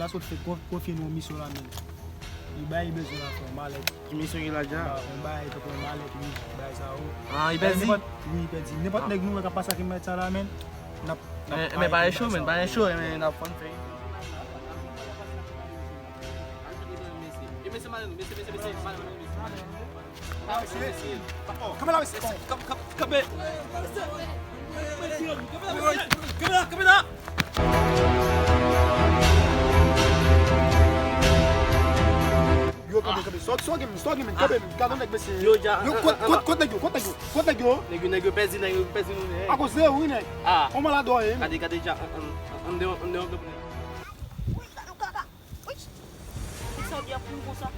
ça saute fait confier nous mission là même. Il bail besoin là faire mal. Qui mission il a déjà? On bail pour mal lui bail ça. Ah, il pèse. Oui, pèse. N'importe nèg nous qui passe qui mettre ça là même. Mais pas chaud, mais pas chaud, mais n'a pas fait. Come là, come là. Yo, só game, cada nek bese. Yo ja. Yo, conta yo. Nego pèse nous. A cause eu, né? Ah. Como lá dói, hein? Cadê já? Onde Ui, cara. Ui. Isso é o dia com ça.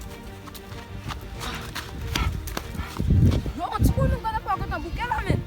Yo, on tiko nou gada pa gotan bouquet là men.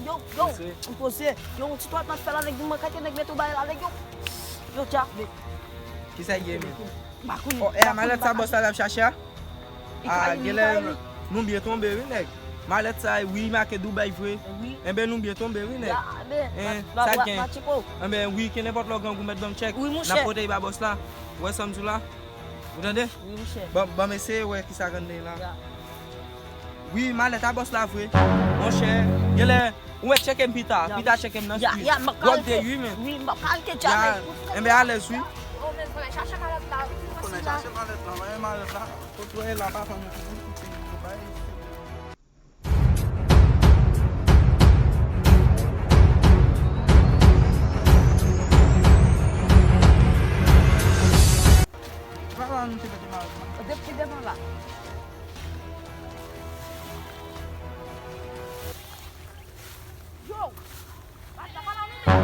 Yo, você, yo, se tu tá falando de uma caixa de meto baile lá, yo, já. Qui ça y est? Bakuni. Oh, eh, malette ça bosse là chercher. Ah, gele, nous bien tombé oui nèg. Malette ça oui marqué Dubaï vrai. Oui. Eh ben nous bien tombé oui nèg. Ça Ça gagne. Eh ben oui, que n'importe le gang vous mettre dans check. Oui, mon Na cher. pote ba boss là. Ouais, ça me là. Vous entendez? Oui, mon cher. Bon mais c'est ouais qui ça rende là. Ya. Oui, malette à boss là vrai. Mon cher, gele, ouais check un pita check un dans. Ya, Comme t'es oui mais. Oui, bakal ke Ya, jamais. eh ben à l'aise oui. Oh, mais faut chercher malade là. On a cherché malette là, ouais malette là. Faut trouver là pas famille. Depuis devant là. Yo! Basta para mim, man.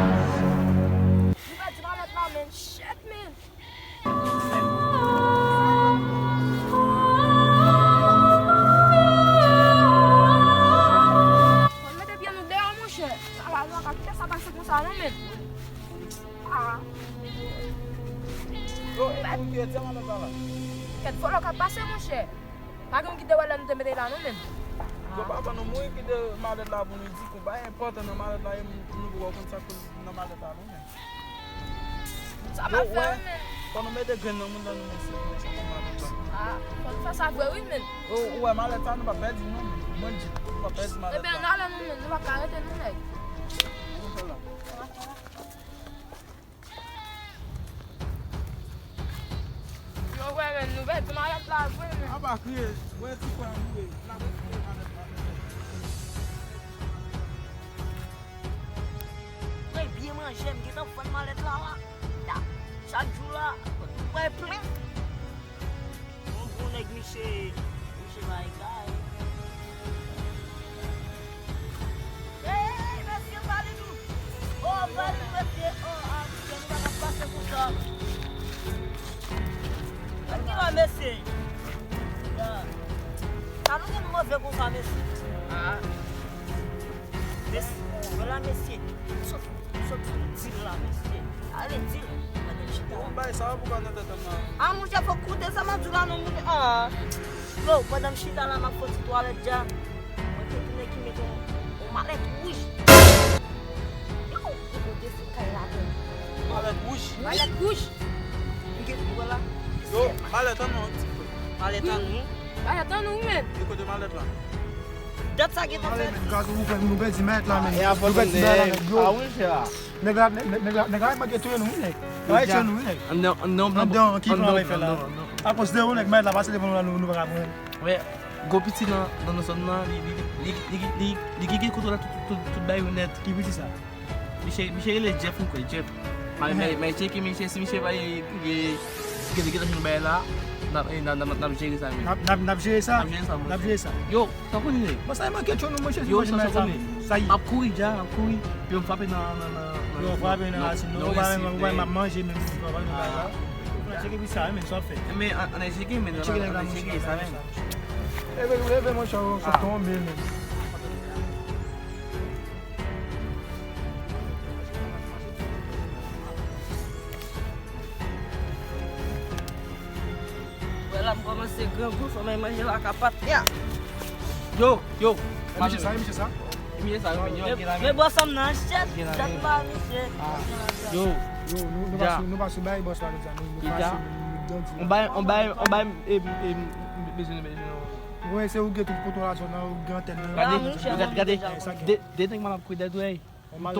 You got to malade là, man. Shit, man. Faut mettre bien nous dehors, mon cher. Ça va, nous, quand ça passe comme ça, non, man. Ah. Quer falar que passa, mon cher? Paga um que deu ela não tem lá, não, man. Go papa no moy ki de malade la pou nou di ko ba important na malade la nou go kon sa ko na malade la non. Ça va faire, man. Quand nous mettons des graines dans le monde, nous Ah, quando faz a água, oui, man. oh, ouais, malade ça, nous pas perdre non. Moi, je pas perdre Eh malade. bien, nada, não, man. Não vai carregar, não, né? Eu vou, man. Não vai tomar a plata, man. Ah bah, crier, ouais, tu peux nous la Vai bien manger, me gueta fun malade lá. Tá. Chaque jour là, vai plein. On bon nèg Michel vai cair. Ei, monsieur Validou. Oh, Validou, monsieur. Oh, ah, você não vai passar por ça. Aqui lá, monsieur. Tá não me mover com ça, monsieur. Ah. Voilà, monsieur. Tire lá, monsieur. Allez, tire. on bail ça pour nous tête Ah, mon Dieu, faut coûter ça, m'a dit là, non, ah. Bro, madame Chita là, m'a fait toilette déjà. Moi, c'est une qui met ton mallette rouge. Yo, il faut descendre là. malade rouge. Mallette rouge. Qu'est-ce que voilà? Yo, malade non. Mallette à nous. Mallette à nous, même. Écoute malade là. Date ça qui est fait. Caso não vai desmet lá, man. É a foto dele. Aonde é? Negar mas que tu não, né? Vai ser não, né? Não, Aqui não vai falar. A cause de né, mas lá vai ser no vagabundo. Ouais, go petit dans nos zones là, il qui couteau là tout bas honnête. Qui veut dire ça? Michel il est Jeff quoi, Jeff. Mais check Michel si Michel vai kita sini bayar lah. Nak check sa amin. Nap jere sa? Nap jere sa, Nap jere sa? Yo, tá com ele. Mas aí, mano, que eu não manchei. Yo, sa com ele. Sa yi. Ap koui ja, ap koui. Puis on frappe na Yo, frappe na assim. Não vai manger mesmo. Ah. Cheguei a sair, mas só fez. Mais on a checké mais on a checké ça même. Leve, mon cher, on se tombe mesmo. Voilà, je commence à grand goût, faut même manger la capote. Yo. Michel ça? Michel ça, Mais bois ça non, chef. J'aime pas Michel. Yo. Nous passons bem, boss, para On vai besoin. Ouais, c'est où que tu peux toi là, on grand tel. Regardez. Dès que malade cuidar do aí. On va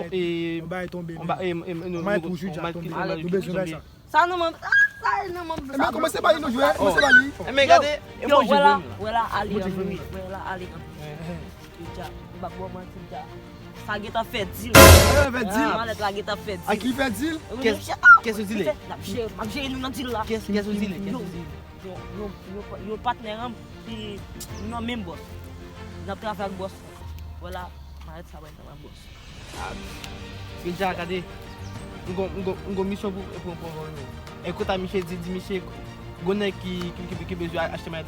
tomber. On va toucher já. Ça non m'en ça non m'en. Mais comment c'est pas nous jouer? Comment c'est pas lui? Mais regardez, Yo, voilà Ali. Voilà Ali. Já, ba boa man já. Ça qui t'a fait deal. Fait deal. Malade la qui t'a fait deal. À qui fait deal? Qu'est-ce que tu dis? J'ai nous dans deal là. Qu'est-ce que tu dis? Yo partenaire puis non même boss. N'a travaillé avec boss. Voilà, malade ça va être un boss. Já, cadê? Mission pour écoute à Michel dit Michel Goné qui besoin acheter ma là.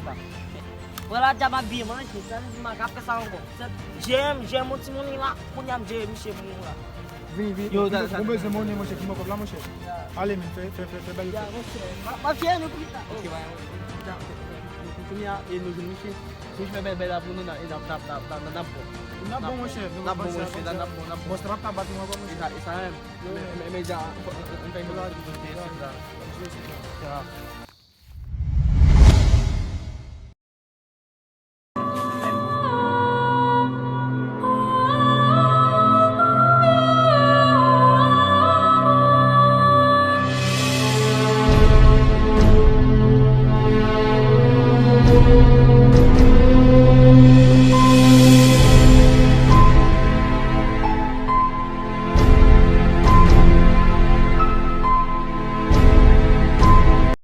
Voilà, déjà ma bien manger, ça m'a fait ça encore. J'aime mon petit monde là, pour y aller Michel pour là. Vem. Yo, On besoin mon mon cher, qui m'a comme là mon cher. Allez, fais belle. Ya, ma fière nous plus tard. OK, vai. Já. E no Michel, se tiver bebê da bunda na Na bom mon cher, na bom, na bom. Mostrar tá batendo agora mon cher. Isso é. Mais já, não tem nada de Já.